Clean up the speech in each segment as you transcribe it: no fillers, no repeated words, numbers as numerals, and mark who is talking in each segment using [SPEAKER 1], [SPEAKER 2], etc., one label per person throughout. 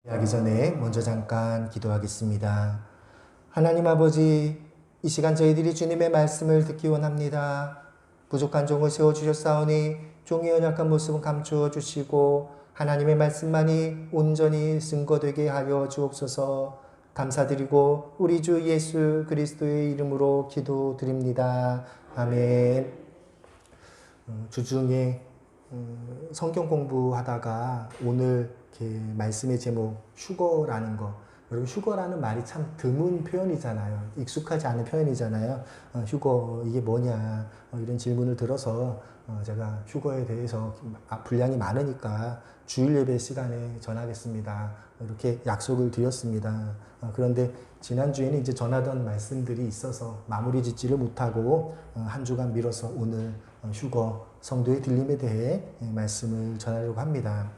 [SPEAKER 1] 하기 전에 먼저 잠깐 기도하겠습니다. 하나님 아버지, 이 시간 저희들이 주님의 말씀을 듣기 원합니다. 부족한 종을 세워주셨사오니 종의 연약한 모습은 감추어 주시고 하나님의 말씀만이 온전히 증거되게 하여 주옵소서. 감사드리고 우리 주 예수 그리스도의 이름으로 기도드립니다. 아멘. 주중에 성경 공부하다가 오늘 말씀의 제목 휴거라는 거, 여러분 휴거라는 말이 참 드문 표현이잖아요. 익숙하지 않은 표현이잖아요. 휴거 이게 뭐냐 이런 질문을 들어서 제가 휴거에 대해서 분량이 많으니까 주일 예배 시간에 전하겠습니다. 이렇게 약속을 드렸습니다. 그런데 지난주에는 이제 전하던 말씀들이 있어서 마무리 짓지를 못하고 한 주간 미뤄서 오늘 휴거 성도의 들림에 대해 말씀을 전하려고 합니다.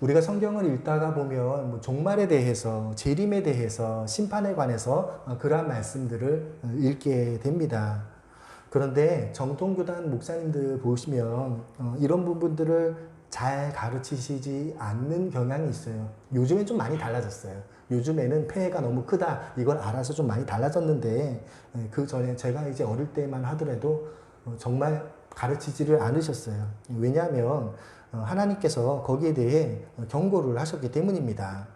[SPEAKER 1] 우리가 성경을 읽다가 보면 종말에 대해서, 재림에 대해서, 심판에 관해서 그러한 말씀들을 읽게 됩니다. 그런데 정통교단 목사님들 보시면 이런 부분들을 잘 가르치시지 않는 경향이 있어요. 요즘엔 좀 많이 달라졌어요. 요즘에는 폐해가 너무 크다 이걸 알아서 좀 많이 달라졌는데 그 전에 제가 이제 어릴 때만 하더라도 정말 가르치지를 않으셨어요. 왜냐하면 하나님께서 거기에 대해 경고를 하셨기 때문입니다.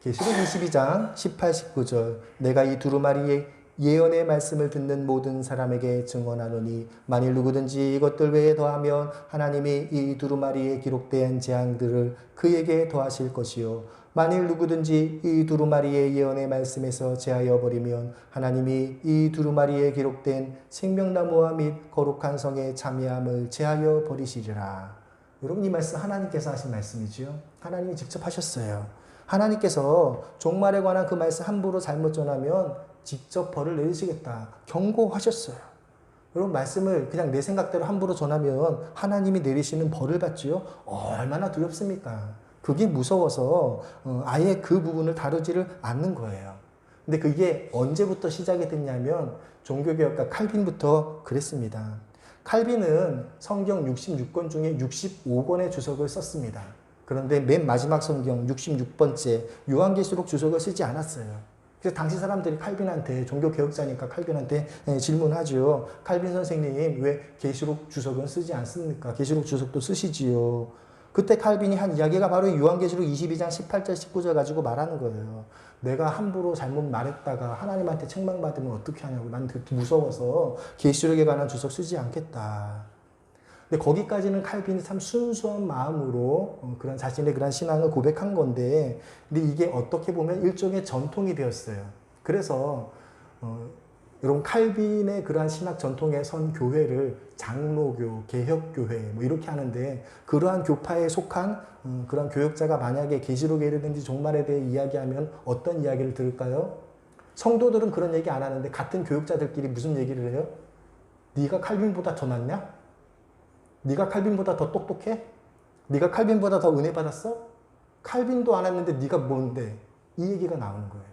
[SPEAKER 1] 계시록 22장 18, 19절 내가 이 두루마리의 예언의 말씀을 듣는 모든 사람에게 증언하노니 만일 누구든지 이것들 외에 더하면 하나님이 이 두루마리에 기록된 재앙들을 그에게 더하실 것이요 만일 누구든지 이 두루마리의 예언의 말씀에서 제하여 버리면 하나님이 이 두루마리에 기록된 생명나무와 및 거룩한 성의 참여함을 제하여 버리시리라. 여러분 이 말씀 하나님께서 하신 말씀이지요. 하나님이 직접 하셨어요. 하나님께서 종말에 관한 그 말씀 함부로 잘못 전하면 직접 벌을 내리시겠다 경고하셨어요. 여러분 말씀을 그냥 내 생각대로 함부로 전하면 하나님이 내리시는 벌을 받지요. 얼마나 두렵습니까? 그게 무서워서 아예 그 부분을 다루지를 않는 거예요. 근데 그게 언제부터 시작이 됐냐면 종교개혁가 칼빈부터 그랬습니다. 칼빈은 성경 66권 중에 65권의 주석을 썼습니다. 그런데 맨 마지막 성경 66번째 요한계시록 주석을 쓰지 않았어요. 그래서 당시 사람들이 칼빈한테, 종교개혁자니까 칼빈한테 질문하죠. 칼빈 선생님 왜 계시록 주석은 쓰지 않습니까? 계시록 주석도 쓰시지요. 그때 칼빈이 한 이야기가 바로 요한계시록 22장 18절 19절 가지고 말하는 거예요. 내가 함부로 잘못 말했다가 하나님한테 책망받으면 어떻게 하냐고. 난 무서워서 계시록에 관한 주석 쓰지 않겠다. 근데 거기까지는 칼빈이 참 순수한 마음으로 그런 자신의 그런 신앙을 고백한 건데, 근데 이게 어떻게 보면 일종의 전통이 되었어요. 그래서 여러분 칼빈의 그러한 신학 전통에 선 교회를 장로교, 개혁교회 뭐 이렇게 하는데, 그러한 교파에 속한 그런 교역자가 만약에 계시록에 이르든지 종말에 대해 이야기하면 어떤 이야기를 들을까요? 성도들은 그런 얘기 안 하는데 같은 교역자들끼리 무슨 얘기를 해요? 네가 칼빈보다 더 낫냐? 네가 칼빈보다 더 똑똑해? 네가 칼빈보다 더 은혜 받았어? 칼빈도 안 했는데 네가 뭔데? 이 얘기가 나오는 거예요.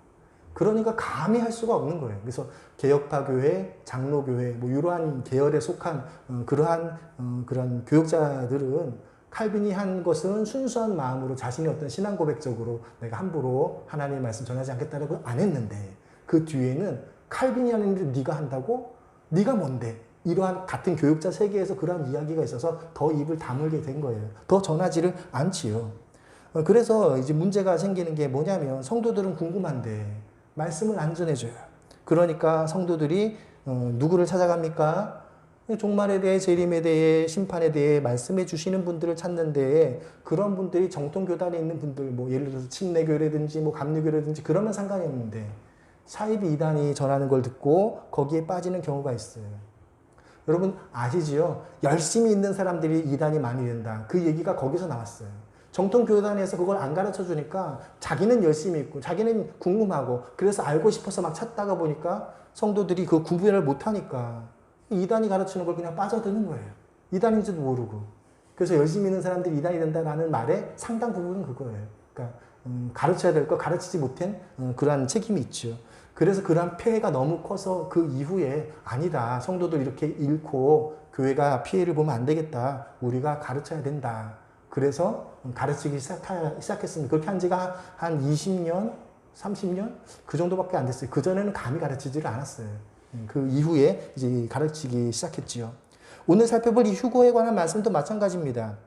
[SPEAKER 1] 그러니까 감히 할 수가 없는 거예요. 그래서 개혁파 교회, 장로교회, 뭐 이러한 계열에 속한 그런 교역자들은 칼빈이 한 것은 순수한 마음으로 자신의 어떤 신앙 고백적으로 내가 함부로 하나님의 말씀 전하지 않겠다라고 안 했는데, 그 뒤에는 칼빈이 하는데 네가 한다고? 네가 뭔데? 이러한 같은 교육자 세계에서 그러한 이야기가 있어서 더 입을 다물게 된 거예요. 더 전하지를 않지요. 그래서 이제 문제가 생기는 게 뭐냐면 성도들은 궁금한데 말씀을 안 전해줘요. 그러니까 성도들이 누구를 찾아갑니까? 종말에 대해, 재림에 대해, 심판에 대해 말씀해 주시는 분들을 찾는데, 그런 분들이 정통교단에 있는 분들, 뭐 예를 들어서 침례교라든지 뭐 감리교라든지 그러면 상관이 없는데 사이비 이단이 전하는 걸 듣고 거기에 빠지는 경우가 있어요. 여러분 아시지요? 열심히 있는 사람들이 이단이 많이 된다. 그 얘기가 거기서 나왔어요. 정통교단에서 그걸 안 가르쳐 주니까 자기는 열심히 있고 자기는 궁금하고 그래서 알고 싶어서 막 찾다가 보니까 성도들이 그 구분을 못하니까 이단이 가르치는 걸 그냥 빠져드는 거예요. 이단인지도 모르고. 그래서 열심히 있는 사람들이 이단이 된다라는 말의 상당 부분은 그거예요. 그러니까 가르쳐야 될 거 가르치지 못한 그러한 책임이 있죠. 그래서 그러한 폐해가 너무 커서 그 이후에 아니다. 성도들 이렇게 잃고 교회가 피해를 보면 안 되겠다. 우리가 가르쳐야 된다. 그래서 가르치기 시작했습니다. 그렇게 한 지가 한 20년, 30년? 그 정도밖에 안 됐어요. 그전에는 감히 가르치지를 않았어요. 그 이후에 이제 가르치기 시작했지요. 오늘 살펴볼 이 휴거에 관한 말씀도 마찬가지입니다.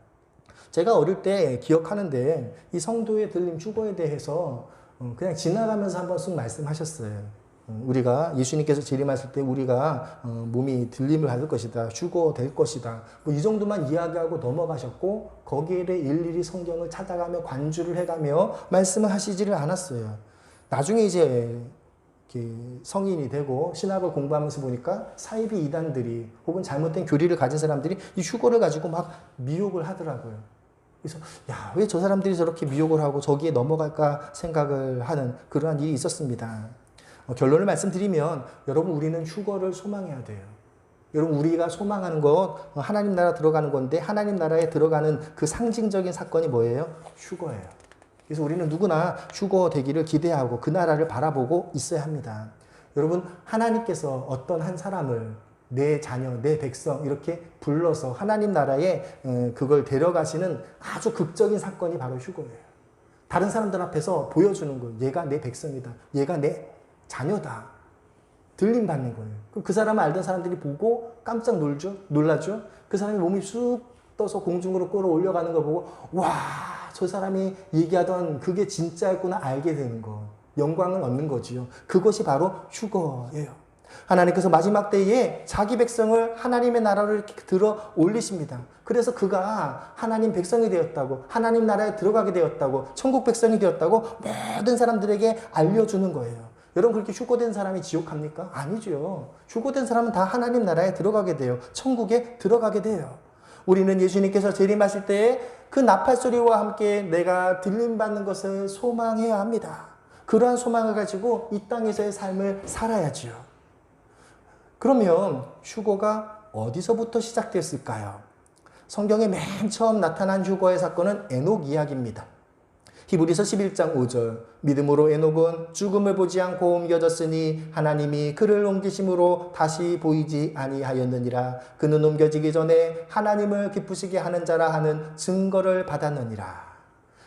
[SPEAKER 1] 제가 어릴 때 기억하는데 이 성도의 들림 휴거에 대해서 그냥 지나가면서 한번 쑥 말씀하셨어요. 우리가 예수님께서 재림하실 때 우리가 몸이 들림을 받을 것이다. 휴거될 것이다. 뭐 이 정도만 이야기하고 넘어가셨고 거기에 대해 일일이 성경을 찾아가며 관주를 해가며 말씀을 하시지를 않았어요. 나중에 이제 성인이 되고 신학을 공부하면서 보니까 사이비 이단들이 혹은 잘못된 교리를 가진 사람들이 이 휴거를 가지고 막 미혹을 하더라고요. 그래서 야, 왜 저 사람들이 저렇게 미혹을 하고 저기에 넘어갈까 생각을 하는 그러한 일이 있었습니다. 결론을 말씀드리면 여러분 우리는 휴거를 소망해야 돼요. 여러분 우리가 소망하는 것 하나님 나라 들어가는 건데 하나님 나라에 들어가는 그 상징적인 사건이 뭐예요? 휴거예요. 그래서 우리는 누구나 휴거 되기를 기대하고 그 나라를 바라보고 있어야 합니다. 여러분 하나님께서 어떤 한 사람을 내 자녀, 내 백성 이렇게 불러서 하나님 나라에 그걸 데려가시는 아주 극적인 사건이 바로 휴거예요. 다른 사람들 앞에서 보여주는 거예요. 얘가 내 백성이다. 얘가 내 자녀다. 들림 받는 거예요. 그럼 그 사람을 알던 사람들이 보고 깜짝 놀라죠. 그 사람이 몸이 쑥 떠서 공중으로 끌어올려가는 걸 보고 와, 저 사람이 얘기하던 그게 진짜였구나 알게 되는 거. 영광을 얻는 거지요. 그것이 바로 휴거예요. 하나님께서 마지막 때에 자기 백성을 하나님의 나라로 이렇게 들어 올리십니다. 그래서 그가 하나님 백성이 되었다고, 하나님 나라에 들어가게 되었다고, 천국 백성이 되었다고 모든 사람들에게 알려주는 거예요. 여러분 그렇게 휴거된 사람이 지옥 갑니까? 아니죠. 휴거된 사람은 다 하나님 나라에 들어가게 돼요. 천국에 들어가게 돼요. 우리는 예수님께서 재림하실 때에 그 나팔 소리와 함께 내가 들림받는 것을 소망해야 합니다. 그러한 소망을 가지고 이 땅에서의 삶을 살아야지요. 그러면 휴거가 어디서부터 시작됐을까요? 성경에 맨 처음 나타난 휴거의 사건은 에녹 이야기입니다. 히브리서 11장 5절 믿음으로 에녹은 죽음을 보지 않고 옮겨졌으니 하나님이 그를 옮기심으로 다시 보이지 아니하였느니라. 그는 옮겨지기 전에 하나님을 기쁘시게 하는 자라 하는 증거를 받았느니라.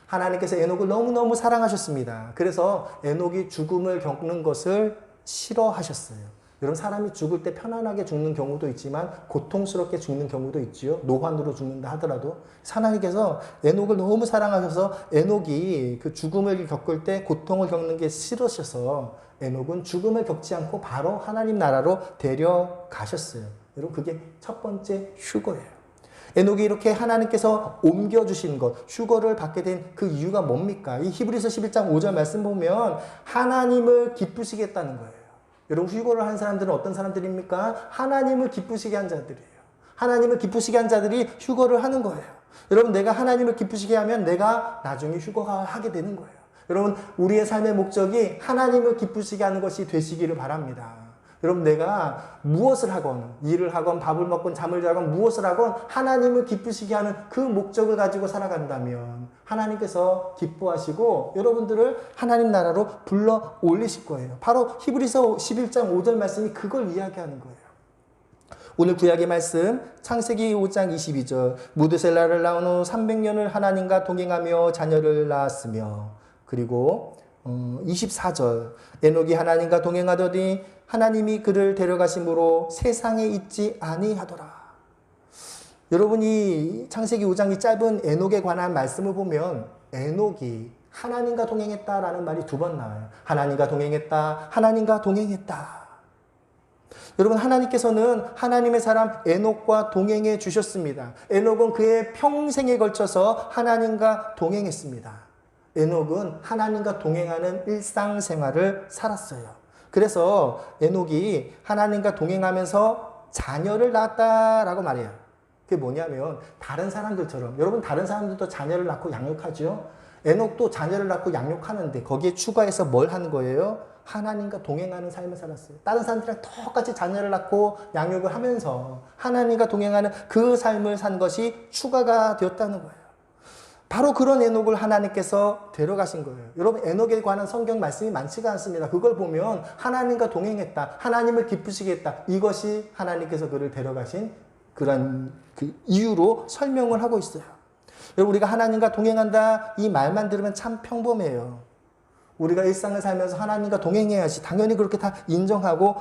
[SPEAKER 1] 하나님께서 에녹을 너무너무 사랑하셨습니다. 그래서 에녹이 죽음을 겪는 것을 싫어하셨어요. 여러분 사람이 죽을 때 편안하게 죽는 경우도 있지만 고통스럽게 죽는 경우도 있지요. 노환으로 죽는다 하더라도 하나님께서 에녹을 너무 사랑하셔서 에녹이 그 죽음을 겪을 때 고통을 겪는 게 싫으셔서 에녹은 죽음을 겪지 않고 바로 하나님 나라로 데려가셨어요. 여러분 그게 첫 번째 휴거예요. 에녹이 이렇게 하나님께서 옮겨주신 것, 휴거를 받게 된 그 이유가 뭡니까? 이 히브리서 11장 5절 말씀 보면 하나님을 기쁘시겠다는 거예요. 여러분 휴거를 한 사람들은 어떤 사람들입니까? 하나님을 기쁘시게 한 자들이에요. 하나님을 기쁘시게 한 자들이 휴거를 하는 거예요. 여러분 내가 하나님을 기쁘시게 하면 내가 나중에 휴거하게 되는 거예요. 여러분 우리의 삶의 목적이 하나님을 기쁘시게 하는 것이 되시기를 바랍니다. 여러분 내가 무엇을 하건 일을 하건 밥을 먹건 잠을 자건 무엇을 하건 하나님을 기쁘시게 하는 그 목적을 가지고 살아간다면 하나님께서 기뻐하시고 여러분들을 하나님 나라로 불러 올리실 거예요. 바로 히브리서 11장 5절 말씀이 그걸 이야기하는 거예요. 오늘 구약의 말씀 창세기 5장 22절 무드셀라를 낳은 후 300년을 하나님과 동행하며 자녀를 낳았으며 그리고 24절 에녹이 하나님과 동행하더니 하나님이 그를 데려가심으로 세상에 있지 아니하더라. 여러분이 창세기 5장 이 짧은 에녹에 관한 말씀을 보면 에녹이 하나님과 동행했다라는 말이 2번 나와요. 하나님과 동행했다. 하나님과 동행했다. 여러분 하나님께서는 하나님의 사람 에녹과 동행해 주셨습니다. 에녹은 그의 평생에 걸쳐서 하나님과 동행했습니다. 에녹은 하나님과 동행하는 일상생활을 살았어요. 그래서 에녹이 하나님과 동행하면서 자녀를 낳았다라고 말해요. 그게 뭐냐면 다른 사람들처럼 여러분 다른 사람들도 자녀를 낳고 양육하죠. 에녹도 자녀를 낳고 양육하는데 거기에 추가해서 뭘 하는 거예요? 하나님과 동행하는 삶을 살았어요. 다른 사람들이랑 똑같이 자녀를 낳고 양육을 하면서 하나님과 동행하는 그 삶을 산 것이 추가가 되었다는 거예요. 바로 그런 에녹을 하나님께서 데려가신 거예요. 여러분 에녹에 관한 성경 말씀이 많지가 않습니다. 그걸 보면 하나님과 동행했다. 하나님을 기쁘시게 했다. 이것이 하나님께서 그를 데려가신 그런 그 이유로 설명을 하고 있어요. 여러분, 우리가 하나님과 동행한다 이 말만 들으면 참 평범해요. 우리가 일상을 살면서 하나님과 동행해야지, 당연히 그렇게 다 인정하고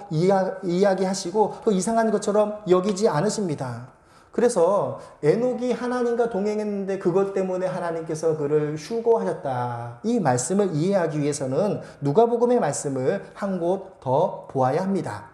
[SPEAKER 1] 이야기하시고 그 이상한 것처럼 여기지 않으십니다. 그래서 에녹이 하나님과 동행했는데 그것 때문에 하나님께서 그를 휴거하셨다. 이 말씀을 이해하기 위해서는 누가복음의 말씀을 한 곳 더 보아야 합니다.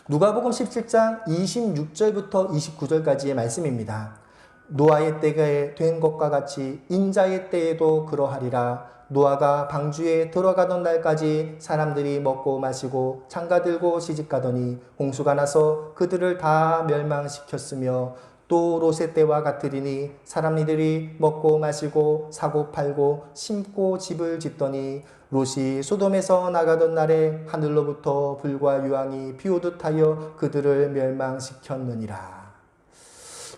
[SPEAKER 1] 누가복음 17장 26절부터 29절까지의 말씀입니다. 노아의 때가 된 것과 같이 인자의 때에도 그러하리라. 노아가 방주에 들어가던 날까지 사람들이 먹고 마시고 장가들고 시집가더니 홍수가 나서 그들을 다 멸망시켰으며 또 롯의 때와 같으리니 사람들이 먹고 마시고 사고 팔고 심고 집을 짓더니 롯이 소돔에서 나가던 날에 하늘로부터 불과 유황이 비오듯 하여 그들을 멸망시켰느니라.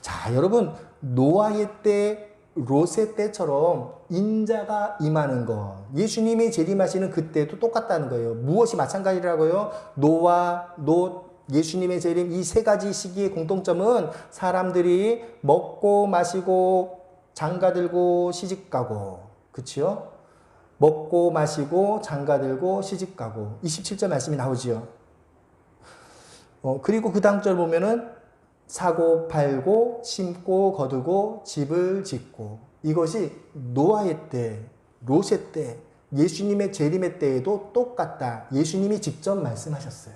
[SPEAKER 1] 자, 여러분, 노아의 때, 롯의 때처럼 인자가 임하는 것, 예수님이 재림하시는 그때도 똑같다는 거예요. 무엇이 마찬가지라고요? 노아, 롯, 예수님의 재림, 이 세 가지 시기의 공통점은 사람들이 먹고 마시고 장가들고 시집가고, 그치요? 먹고 마시고 장가들고 시집가고, 27절 말씀이 나오지요. 그리고 그 다음 절 보면은 사고 팔고 심고 거두고 집을 짓고, 이것이 노아의 때, 롯의 때, 예수님의 재림의 때에도 똑같다. 예수님이 직접 말씀하셨어요.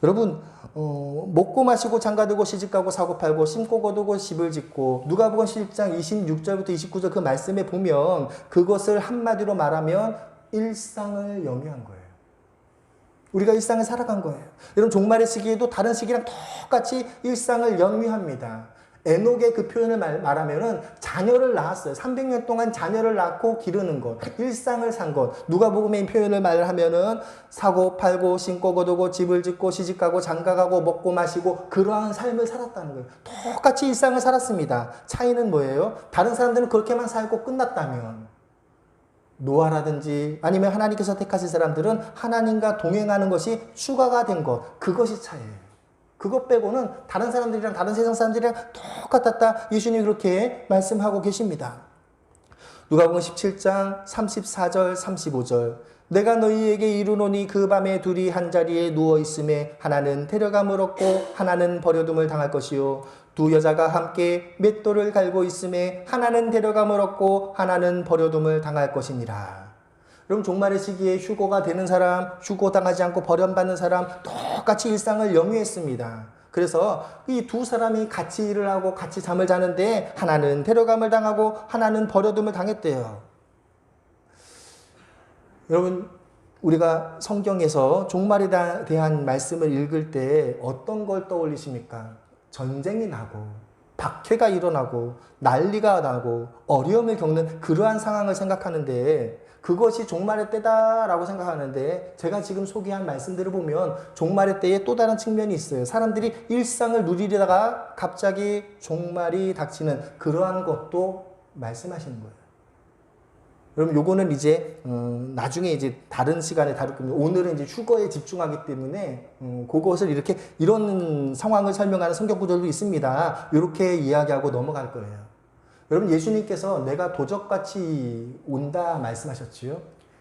[SPEAKER 1] 여러분, 먹고 마시고 장가들고 시집가고 사고 팔고 심고 거두고 집을 짓고, 누가복음 10장 26절부터 29절 그 말씀에 보면 그것을 한마디로 말하면 일상을 영위한 거예요. 우리가 일상을 살아간 거예요. 여러분, 종말의 시기에도 다른 시기랑 똑같이 일상을 영위합니다. 에녹의 그 표현을 말하면은 자녀를 낳았어요. 300년 동안 자녀를 낳고 기르는 것, 일상을 산 것. 누가복음의 표현을 말하면은 사고 팔고 심고 거두고 집을 짓고 시집가고 장가가고 먹고 마시고 그러한 삶을 살았다는 거예요. 똑같이 일상을 살았습니다. 차이는 뭐예요? 다른 사람들은 그렇게만 살고 끝났다면, 노아라든지 아니면 하나님께서 택하신 사람들은 하나님과 동행하는 것이 추가가 된 것, 그것이 차이예요. 그것 빼고는 다른 사람들이랑 다른 세상 사람들이랑 똑같았다. 예수님이 그렇게 말씀하고 계십니다. 누가복음 17장 34절 35절 내가 너희에게 이르노니 그 밤에 둘이 한자리에 누워 있음에 하나는 데려감을 얻고 하나는 버려둠을 당할 것이요 두 여자가 함께 맷돌을 갈고 있음에 하나는 데려감을 얻고 하나는 버려둠을 당할 것이니라. 여러분, 종말의 시기에 휴거가 되는 사람, 휴거당하지 않고 버림받는 사람, 똑같이 일상을 영위했습니다. 그래서 이 두 사람이 같이 일을 하고 같이 잠을 자는데 하나는 데려감을 당하고 하나는 버려둠을 당했대요. 여러분, 우리가 성경에서 종말에 대한 말씀을 읽을 때 어떤 걸 떠올리십니까? 전쟁이 나고 박해가 일어나고 난리가 나고 어려움을 겪는 그러한 상황을 생각하는데, 그것이 종말의 때다라고 생각하는데, 제가 지금 소개한 말씀들을 보면 종말의 때에 또 다른 측면이 있어요. 사람들이 일상을 누리려다가 갑자기 종말이 닥치는 그러한 것도 말씀하시는 거예요. 여러분, 요거는 이제 나중에 이제 다른 시간에 다룰 겁니다. 오늘은 이제 휴거에 집중하기 때문에 그것을 이렇게 이런 상황을 설명하는 성경 구절도 있습니다. 이렇게 이야기하고 넘어갈 거예요. 여러분, 예수님께서 내가 도적같이 온다 말씀하셨지요.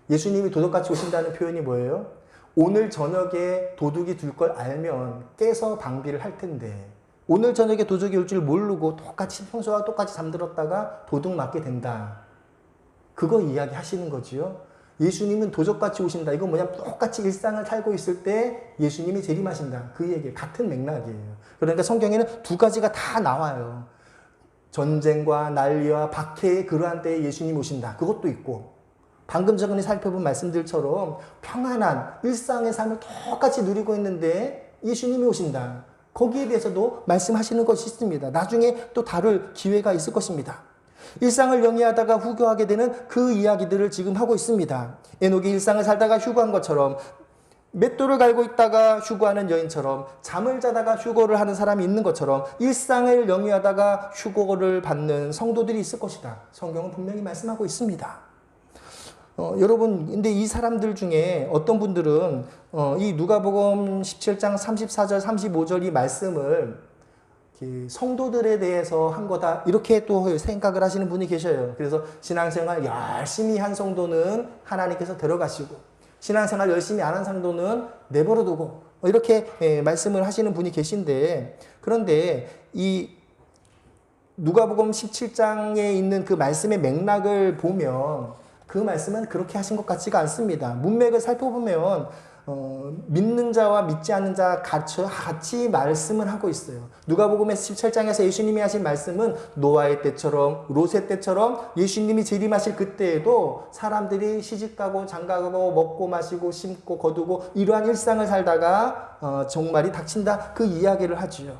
[SPEAKER 1] 예수님이 도적같이 오신다는 표현이 뭐예요? 오늘 저녁에 도둑이 들 걸 알면 깨서 방비를 할 텐데, 오늘 저녁에 도둑이 올 줄 모르고 똑같이 평소와 똑같이 잠들었다가 도둑 맞게 된다. 그거 이야기 하시는 거지요. 예수님은 도적같이 오신다. 이건 뭐냐? 똑같이 일상을 살고 있을 때 예수님이 재림하신다. 그 얘기 같은 맥락이에요. 그러니까 성경에는 두 가지가 다 나와요. 전쟁과 난리와 박해의 그러한 때에 예수님 오신다. 그것도 있고, 방금 전에 살펴본 말씀들처럼 평안한 일상의 삶을 똑같이 누리고 있는데 예수님이 오신다. 거기에 대해서도 말씀하시는 것이 있습니다. 나중에 또 다룰 기회가 있을 것입니다. 일상을 영위하다가 휴거하게 되는 그 이야기들을 지금 하고 있습니다. 에녹이 일상을 살다가 휴거한 것처럼, 맷돌을 갈고 있다가 휴거하는 여인처럼, 잠을 자다가 휴거를 하는 사람이 있는 것처럼 일상을 영위하다가 휴거를 받는 성도들이 있을 것이다. 성경은 분명히 말씀하고 있습니다. 여러분, 근데 이 사람들 중에 어떤 분들은 이 누가복음 17장 34절 35절 이 말씀을 성도들에 대해서 한 거다 이렇게 또 생각을 하시는 분이 계셔요. 그래서 신앙생활 열심히 한 성도는 하나님께서 데려가시고 신앙생활 열심히 안 한 성도는 내버려 두고 이렇게 말씀을 하시는 분이 계신데, 그런데 이 누가복음 17장에 있는 그 말씀의 맥락을 보면 그 말씀은 그렇게 하신 것 같지가 않습니다. 문맥을 살펴보면 믿는 자와 믿지 않는 자 같이 말씀을 하고 있어요. 누가복음의 17장에서 예수님이 하신 말씀은 노아의 때처럼 롯의 때처럼 예수님이 재림하실 그때에도 사람들이 시집가고 장가가고 먹고 마시고 심고 거두고 이러한 일상을 살다가 종말이 닥친다, 그 이야기를 하지요.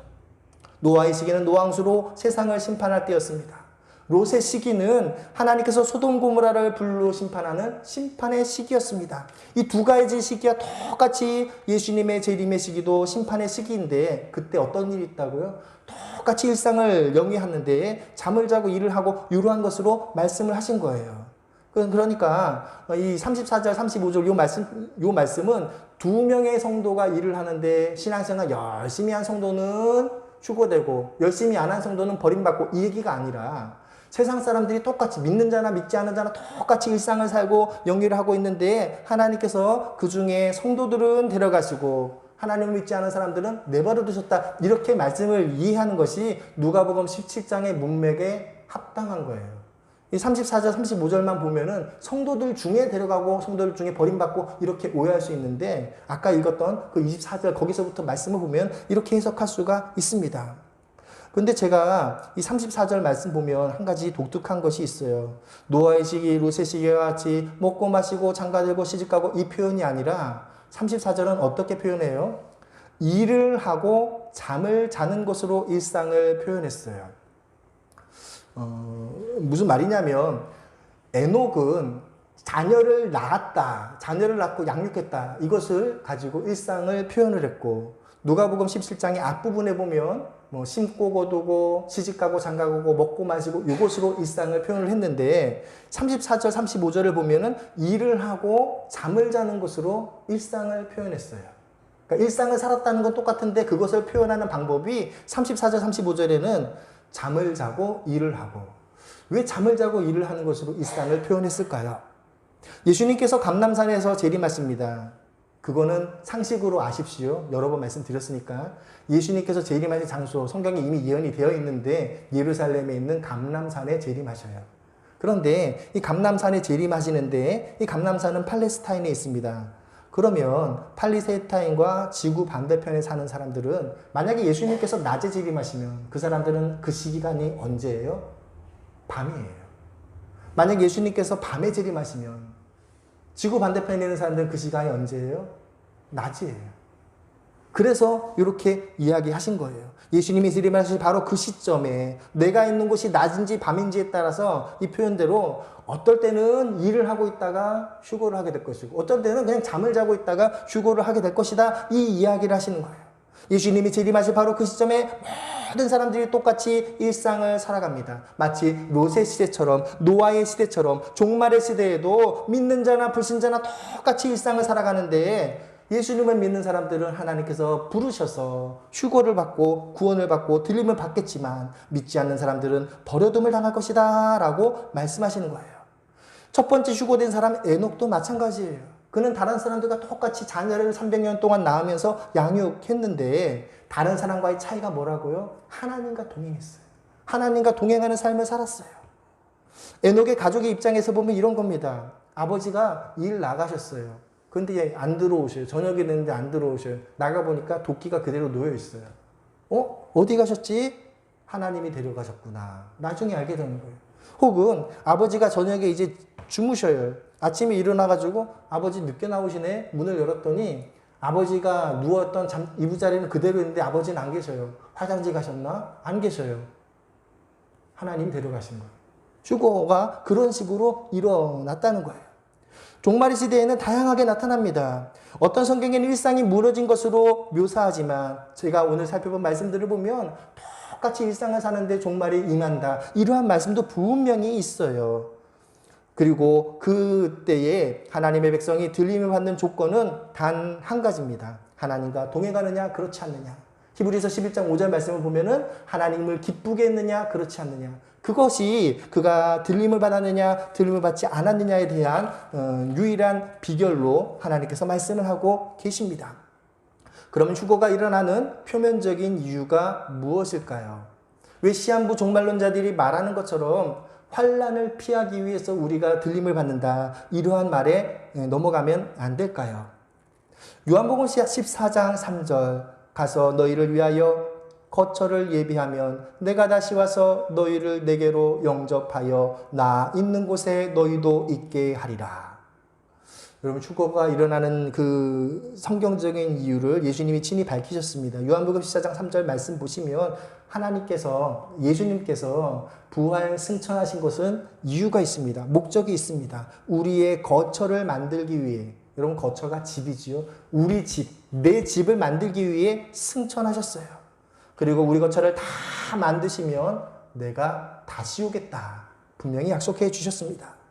[SPEAKER 1] 노아의 시기는 노왕수로 세상을 심판할 때였습니다. 롯의 시기는 하나님께서 소돔 고모라를 불로 심판하는 심판의 시기였습니다. 이 두 가지 시기가 똑같이 예수님의 재림의 시기도 심판의 시기인데, 그때 어떤 일이 있다고요? 똑같이 일상을 영위하는데 잠을 자고 일을 하고 이러한 것으로 말씀을 하신 거예요. 그러니까 이 34절 35절 요 말씀은 두 명의 성도가 일을 하는데 신앙생활 열심히 한 성도는 휴거되고 열심히 안 한 성도는 버림받고, 이 얘기가 아니라 세상 사람들이 똑같이 믿는 자나 믿지 않는 자나 똑같이 일상을 살고 영위를 하고 있는데 하나님께서 그 중에 성도들은 데려가시고 하나님을 믿지 않은 사람들은 내버려 두셨다, 이렇게 말씀을 이해하는 것이 누가복음 17장의 문맥에 합당한 거예요. 이 34절 35절만 보면은 성도들 중에 데려가고 성도들 중에 버림받고 이렇게 오해할 수 있는데, 아까 읽었던 그 24절 거기서부터 말씀을 보면 이렇게 해석할 수가 있습니다. 근데 제가 이 34절 말씀 보면 한 가지 독특한 것이 있어요. 노아의 시기, 롯의 시기와 같이 먹고 마시고 장가들고 시집가고 이 표현이 아니라 34절은 어떻게 표현해요? 일을 하고 잠을 자는 것으로 일상을 표현했어요. 무슨 말이냐면 에녹은 자녀를 낳았다, 자녀를 낳고 양육했다, 이것을 가지고 일상을 표현을 했고, 누가복음 17장의 앞부분에 보면 뭐 심고 거두고 시집가고 장가가고 먹고 마시고 이것으로 일상을 표현을 했는데 34절 35절을 보면은 일을 하고 잠을 자는 것으로 일상을 표현했어요. 그러니까 일상을 살았다는 건 똑같은데 그것을 표현하는 방법이 34절 35절에는 잠을 자고 일을 하고, 왜 잠을 자고 일을 하는 것으로 일상을 표현했을까요? 예수님께서 감람산에서 재림하십니다. 그거는 상식으로 아십시오. 여러 번 말씀드렸으니까. 예수님께서 재림하실 장소, 성경에 이미 예언이 되어 있는데 예루살렘에 있는 감람산에 재림하셔요. 그런데 이 감람산에 재림하시는데 이 감람산은 팔레스타인에 있습니다. 그러면 팔레스타인과 지구 반대편에 사는 사람들은 만약에 예수님께서 낮에 재림하시면 그 사람들은 그 시간이 언제예요? 밤이에요. 만약 예수님께서 밤에 재림하시면 지구 반대편에 있는 사람들은 그 시간이 언제예요? 낮이에요. 그래서 이렇게 이야기하신 거예요. 예수님이 재림하실 바로 그 시점에 내가 있는 곳이 낮인지 밤인지에 따라서 이 표현대로 어떨 때는 일을 하고 있다가 휴거를 하게 될 것이고 어떨 때는 그냥 잠을 자고 있다가 휴거를 하게 될 것이다, 이 이야기를 하시는 거예요. 예수님이 재림하실 바로 그 시점에 모든 사람들이 똑같이 일상을 살아갑니다. 마치 롯의 시대처럼 노아의 시대처럼 종말의 시대에도 믿는 자나 불신자나 똑같이 일상을 살아가는데, 예수님을 믿는 사람들은 하나님께서 부르셔서 휴거를 받고 구원을 받고 들림을 받겠지만 믿지 않는 사람들은 버려둠을 당할 것이다 라고 말씀하시는 거예요. 첫 번째 휴거된 사람 에녹도 마찬가지예요. 그는 다른 사람들과 똑같이 자녀를 300년 동안 낳으면서 양육했는데 다른 사람과의 차이가 뭐라고요? 하나님과 동행했어요. 하나님과 동행하는 삶을 살았어요. 에녹의 가족의 입장에서 보면 이런 겁니다. 아버지가 일 나가셨어요. 근데 안 들어오셔요. 저녁이 됐는데 안 들어오셔요. 나가보니까 도끼가 그대로 놓여있어요. 어디 가셨지? 하나님이 데려가셨구나. 나중에 알게 되는 거예요. 혹은 아버지가 저녁에 이제 주무셔요. 아침에 일어나가지고 아버지 늦게 나오시네. 문을 열었더니 아버지가 누웠던 이부자리는 그대로 있는데 아버지는 안 계셔요. 화장실 가셨나? 안 계셔요. 하나님 데려가신 거예요. 휴거가 그런 식으로 일어났다는 거예요. 종말의 시대에는 다양하게 나타납니다. 어떤 성경에는 일상이 무너진 것으로 묘사하지만 제가 오늘 살펴본 말씀들을 보면 똑같이 일상을 사는데 종말이 임한다, 이러한 말씀도 분명히 있어요. 그리고 그때에 하나님의 백성이 들림을 받는 조건은 단 한 가지입니다. 하나님과 동행하느냐 그렇지 않느냐. 히브리서 11장 5절 말씀을 보면은 하나님을 기쁘게 했느냐 그렇지 않느냐, 그것이 그가 들림을 받았느냐 들림을 받지 않았느냐에 대한 유일한 비결로 하나님께서 말씀을 하고 계십니다. 그러면 휴거가 일어나는 표면적인 이유가 무엇일까요? 왜 시한부 종말론자들이 말하는 것처럼 환난을 피하기 위해서 우리가 들림을 받는다, 이러한 말에 넘어가면 안 될까요? 요한복음 14장 3절, 가서 너희를 위하여 거처를 예비하면 내가 다시 와서 너희를 내게로 영접하여 나 있는 곳에 너희도 있게 하리라. 여러분, 휴거가 일어나는 그 성경적인 이유를 예수님이 친히 밝히셨습니다. 요한복음 14장 3절 말씀 보시면 예수님께서 부활 승천하신 것은 이유가 있습니다. 목적이 있습니다. 우리의 거처를 만들기 위해, 여러분 거처가 집이지요. 우리 집, 내 집을 만들기 위해 승천하셨어요. 그리고 우리 거처를 다 만드시면 내가 다시 오겠다, 분명히 약속해 주셨습니다.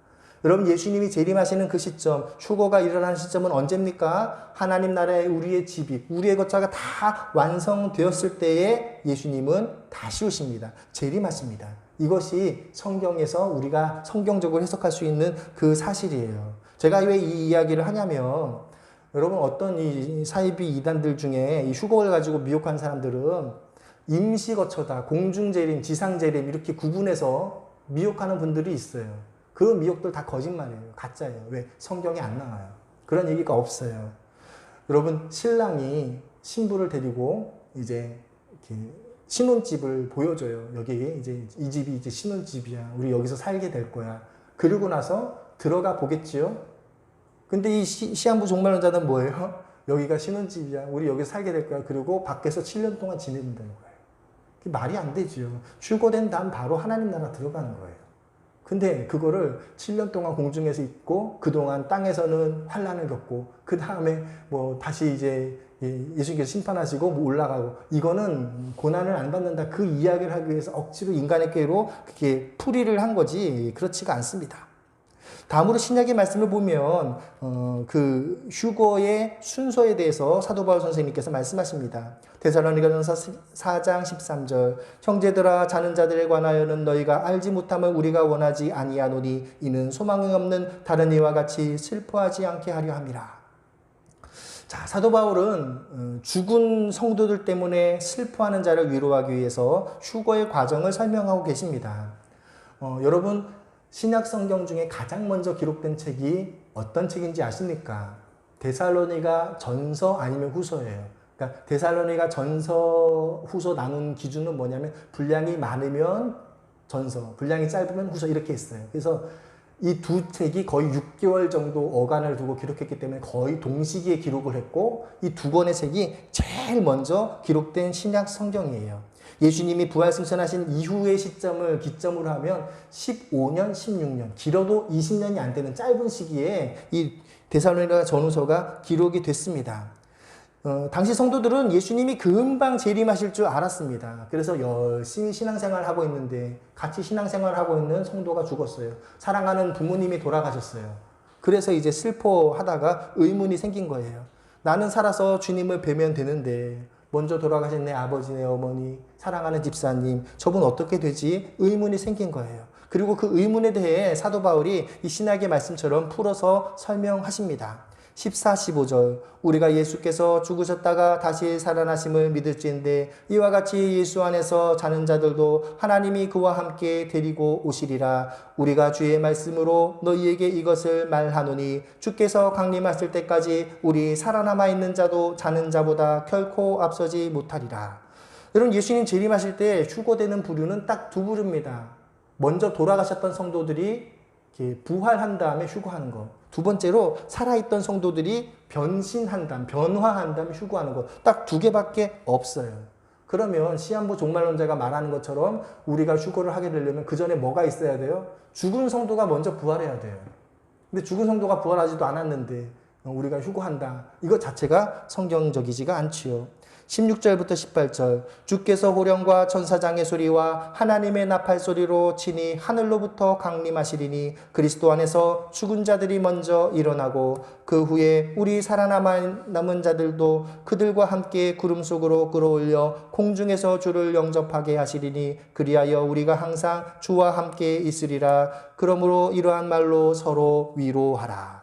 [SPEAKER 1] 여러분, 예수님이 재림하시는 그 시점, 휴거가 일어나는 시점은 언제입니까? 하나님 나라의 우리의 집이, 우리의 거처가 다 완성되었을 때에 예수님은 다시 오십니다. 재림하십니다. 이것이 성경에서 우리가 성경적으로 해석할 수 있는 그 사실이에요. 제가 왜 이 이야기를 하냐면, 여러분, 어떤 이 사이비 이단들 중에 이 휴거를 가지고 미혹한 사람들은 임시거처다, 공중재림, 지상재림 이렇게 구분해서 미혹하는 분들이 있어요. 그런 미혹들 다 거짓말이에요. 가짜예요. 왜? 성경에 안 나와요. 그런 얘기가 없어요. 여러분, 신랑이 신부를 데리고 이제 이렇게 신혼집을 보여줘요. 여기 이제 이 집이 이제 신혼집이야. 우리 여기서 살게 될 거야. 그러고 나서 들어가 보겠지요. 근데 이 시한부 종말론자는 뭐예요? 여기가 신혼집이야. 우리 여기서 살게 될 거야. 그리고 밖에서 7년 동안 지낸다는 거예요. 말이 안 되죠. 휴거된 다음 바로 하나님 나라 들어가는 거예요. 근데 그거를 7년 동안 공중에서 있고, 그동안 땅에서는 환난을 겪고, 그 다음에 뭐 다시 이제 예수님께서 심판하시고 뭐 올라가고, 이거는 고난을 안 받는다, 그 이야기를 하기 위해서 억지로 인간의 꾀로 그렇게 풀이를 한 거지 그렇지가 않습니다. 다음으로 신약의 말씀을 보면 그 휴거의 순서에 대해서 사도 바울 선생님께서 말씀하십니다. 데살로니가전서 4장 13절, 형제들아, 자는 자들에 관하여는 너희가 알지 못함을 우리가 원하지 아니하노니 이는 소망이 없는 다른 이와 같이 슬퍼하지 않게 하려 함이라. 자, 사도 바울은 죽은 성도들 때문에 슬퍼하는 자를 위로하기 위해서 휴거의 과정을 설명하고 계십니다. 여러분, 신약 성경 중에 가장 먼저 기록된 책이 어떤 책인지 아십니까? 데살로니가 전서 아니면 후서예요. 그러니까 데살로니가 전서, 후서 나눈 기준은 뭐냐면 분량이 많으면 전서, 분량이 짧으면 후서, 이렇게 했어요. 그래서 이 두 책이 거의 6개월 정도 어간을 두고 기록했기 때문에 거의 동시기에 기록을 했고, 이 두 권의 책이 제일 먼저 기록된 신약 성경이에요. 예수님이 부활 승천하신 이후의 시점을 기점으로 하면 15년, 16년, 길어도 20년이 안 되는 짧은 시기에 이 데살로니가 전후서가 기록이 됐습니다. 당시 성도들은 예수님이 금방 재림하실 줄 알았습니다. 그래서 열심히 신앙생활을 하고 있는데 같이 신앙생활을 하고 있는 성도가 죽었어요. 사랑하는 부모님이 돌아가셨어요. 그래서 이제 슬퍼하다가 의문이 생긴 거예요. 나는 살아서 주님을 뵈면 되는데 먼저 돌아가신 내 아버지, 내 어머니, 사랑하는 집사님, 저분 어떻게 되지? 의문이 생긴 거예요. 그리고 그 의문에 대해 사도 바울이 이 신약의 말씀처럼 풀어서 설명하십니다. 14, 15절, 우리가 예수께서 죽으셨다가 다시 살아나심을 믿을지인데 이와 같이 예수 안에서 자는 자들도 하나님이 그와 함께 데리고 오시리라. 우리가 주의 말씀으로 너희에게 이것을 말하노니 주께서 강림하실 때까지 우리 살아남아 있는 자도 자는 자보다 결코 앞서지 못하리라. 여러분, 예수님 재림하실 때 휴거되는 부류는 딱 두 부류입니다. 먼저 돌아가셨던 성도들이 부활한 다음에 휴거하는 것. 두 번째로 살아있던 성도들이 변화한 다음에 휴거하는 것. 딱 두 개밖에 없어요. 그러면 시한부 종말론자가 말하는 것처럼 우리가 휴거를 하게 되려면 그 전에 뭐가 있어야 돼요? 죽은 성도가 먼저 부활해야 돼요. 근데 죽은 성도가 부활하지도 않았는데 우리가 휴거한다, 이것 자체가 성경적이지가 않지요. 16절부터 18절 주께서 호령과 천사장의 소리와 하나님의 나팔 소리로 친히 하늘로부터 강림하시리니 그리스도 안에서 죽은 자들이 먼저 일어나고 그 후에 우리 살아남은 자들도 그들과 함께 구름 속으로 끌어올려 공중에서 주를 영접하게 하시리니 그리하여 우리가 항상 주와 함께 있으리라. 그러므로 이러한 말로 서로 위로하라.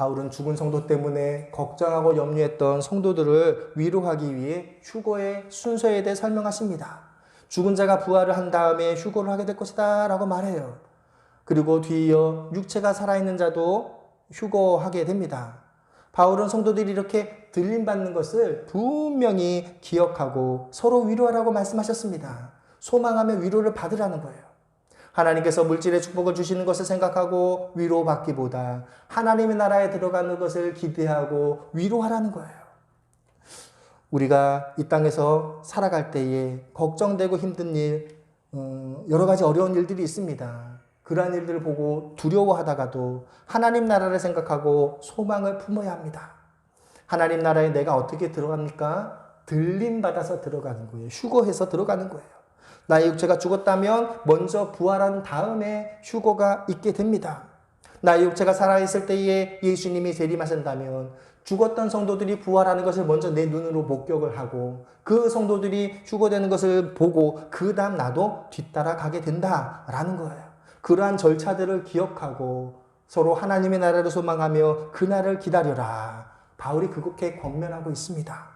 [SPEAKER 1] 바울은 죽은 성도 때문에 걱정하고 염려했던 성도들을 위로하기 위해 휴거의 순서에 대해 설명하십니다. 죽은 자가 부활을 한 다음에 휴거를 하게 될 것이다 라고 말해요. 그리고 뒤이어 육체가 살아있는 자도 휴거하게 됩니다. 바울은 성도들이 이렇게 들림받는 것을 분명히 기억하고 서로 위로하라고 말씀하셨습니다. 소망하며 위로를 받으라는 거예요. 하나님께서 물질의 축복을 주시는 것을 생각하고 위로받기보다 하나님의 나라에 들어가는 것을 기대하고 위로하라는 거예요. 우리가 이 땅에서 살아갈 때에 걱정되고 힘든 일, 여러 가지 어려운 일들이 있습니다. 그러한 일들을 보고 두려워하다가도 하나님 나라를 생각하고 소망을 품어야 합니다. 하나님 나라에 내가 어떻게 들어갑니까? 들림받아서 들어가는 거예요. 휴거해서 들어가는 거예요. 나의 육체가 죽었다면 먼저 부활한 다음에 휴거가 있게 됩니다. 나의 육체가 살아있을 때에 예수님이 재림하신다면 죽었던 성도들이 부활하는 것을 먼저 내 눈으로 목격을 하고 그 성도들이 휴거되는 것을 보고 그 다음 나도 뒤따라가게 된다라는 거예요. 그러한 절차들을 기억하고 서로 하나님의 나라를 소망하며 그날을 기다려라. 바울이 그렇게 권면하고 있습니다.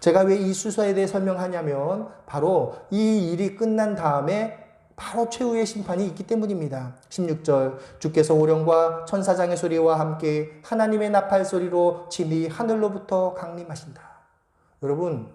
[SPEAKER 1] 제가 왜 이 수서에 대해 설명하냐면 바로 이 일이 끝난 다음에 바로 최후의 심판이 있기 때문입니다. 16절 주께서 호령과 천사장의 소리와 함께 하나님의 나팔 소리로 친히 하늘로부터 강림하신다. 여러분,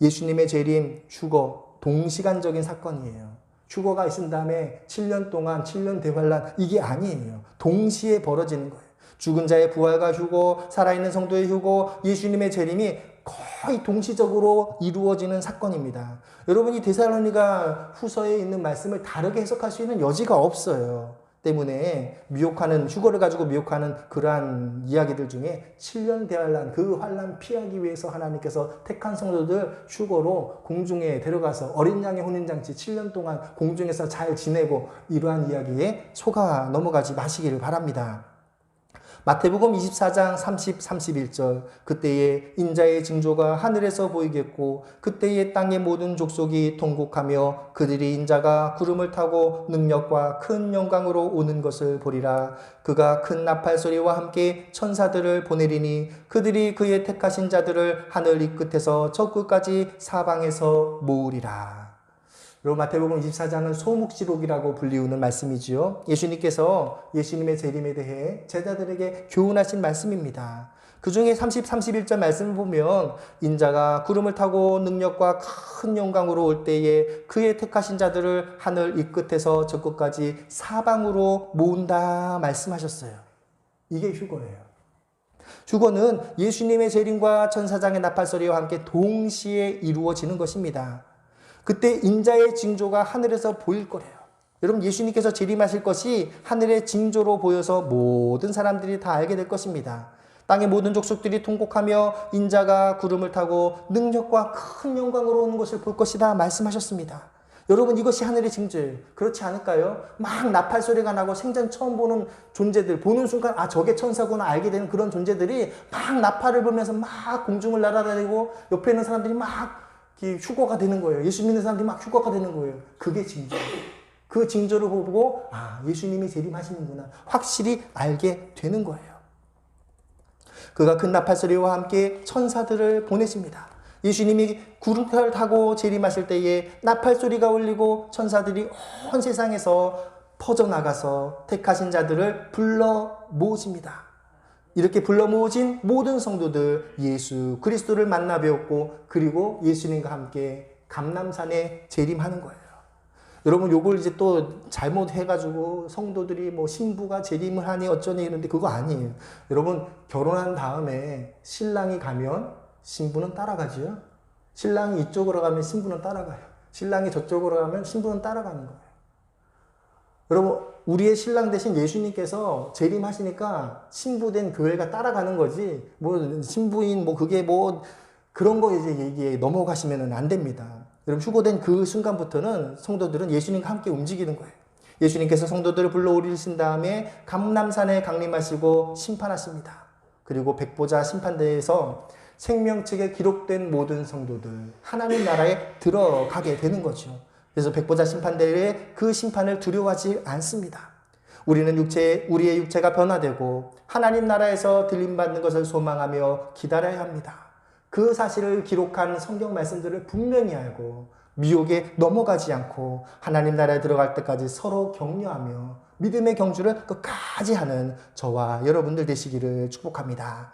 [SPEAKER 1] 예수님의 재림, 휴거 동시간적인 사건이에요. 휴거가 있은 다음에 7년 동안 7년 대환란 이게 아니에요. 동시에 벌어지는 거예요. 죽은 자의 부활과 휴거, 살아있는 성도의 휴거, 예수님의 재림이 거의 동시적으로 이루어지는 사건입니다. 여러분이 데살로니가 후서에 있는 말씀을 다르게 해석할 수 있는 여지가 없어요. 때문에 미혹하는 휴거를 가지고 미혹하는 그러한 이야기들 중에 7년 대환란 그 환란 피하기 위해서 하나님께서 택한 성도들 휴거로 공중에 데려가서 어린 양의 혼인잔치 7년 동안 공중에서 잘 지내고 이러한 이야기에 속아 넘어가지 마시기를 바랍니다. 마태복음 24장 30, 31절 그때에 인자의 징조가 하늘에서 보이겠고 그때에 땅의 모든 족속이 통곡하며 그들이 인자가 구름을 타고 능력과 큰 영광으로 오는 것을 보리라. 그가 큰 나팔 소리와 함께 천사들을 보내리니 그들이 그의 택하신 자들을 하늘 이 끝에서 저 끝까지 사방에서 모으리라. 여러분 마태복음 24장은 소묵시록이라고 불리우는 말씀이지요. 예수님께서 예수님의 재림에 대해 제자들에게 교훈하신 말씀입니다. 그 중에 30, 31절 말씀을 보면 인자가 구름을 타고 능력과 큰 영광으로 올 때에 그의 택하신 자들을 하늘 이 끝에서 저 끝까지 사방으로 모은다 말씀하셨어요. 이게 휴거예요. 휴거는 예수님의 재림과 천사장의 나팔소리와 함께 동시에 이루어지는 것입니다. 그때 인자의 징조가 하늘에서 보일 거래요. 여러분 예수님께서 재림하실 것이 하늘의 징조로 보여서 모든 사람들이 다 알게 될 것입니다. 땅의 모든 족속들이 통곡하며 인자가 구름을 타고 능력과 큰 영광으로 오는 것을 볼 것이다 말씀하셨습니다. 여러분 이것이 하늘의 징조예요. 그렇지 않을까요? 막 나팔 소리가 나고 생전 처음 보는 존재들 보는 순간 아 저게 천사구나 알게 되는 그런 존재들이 막 나팔을 불면서 막 공중을 날아다니고 옆에 있는 사람들이 막 휴거가 되는 거예요. 예수 믿는 사람들이 막 휴거가 되는 거예요. 그게 징조예요. 그 징조를 보고 아 예수님이 재림하시는구나 확실히 알게 되는 거예요. 그가 큰 나팔 소리와 함께 천사들을 보내십니다. 예수님이 구름을 타고 재림하실 때에 나팔 소리가 울리고 천사들이 온 세상에서 퍼져나가서 택하신 자들을 불러 모으십니다. 이렇게 불러 모으진 모든 성도들 예수 그리스도를 만나 배웠고 그리고 예수님과 함께 감람산에 재림하는 거예요. 여러분 요걸 이제 또 잘못해가지고 성도들이 뭐 신부가 재림을 하니 어쩌니 이런데 그거 아니에요. 여러분 결혼한 다음에 신랑이 가면 신부는 따라가지요. 신랑이 이쪽으로 가면 신부는 따라가요. 신랑이 저쪽으로 가면 신부는 따라가는 거예요. 여러분 우리의 신랑 대신 예수님께서 재림하시니까 신부된 교회가 따라가는 거지 뭐 신부인 뭐 그게 뭐 그런 거 이제 얘기에 넘어가시면 안 됩니다. 여러분, 휴거된 그 순간부터는 성도들은 예수님과 함께 움직이는 거예요. 예수님께서 성도들을 불러 오르신 다음에 감람산에 강림하시고 심판하십니다. 그리고 백보자 심판대에서 생명책에 기록된 모든 성도들, 하나님 나라에 들어가게 되는 거죠. 그래서 백보자 심판대에 그 심판을 두려워하지 않습니다. 우리는 우리의 육체가 변화되고 하나님 나라에서 들림받는 것을 소망하며 기다려야 합니다. 그 사실을 기록한 성경 말씀들을 분명히 알고 미혹에 넘어가지 않고 하나님 나라에 들어갈 때까지 서로 격려하며 믿음의 경주를 끝까지 하는 저와 여러분들 되시기를 축복합니다.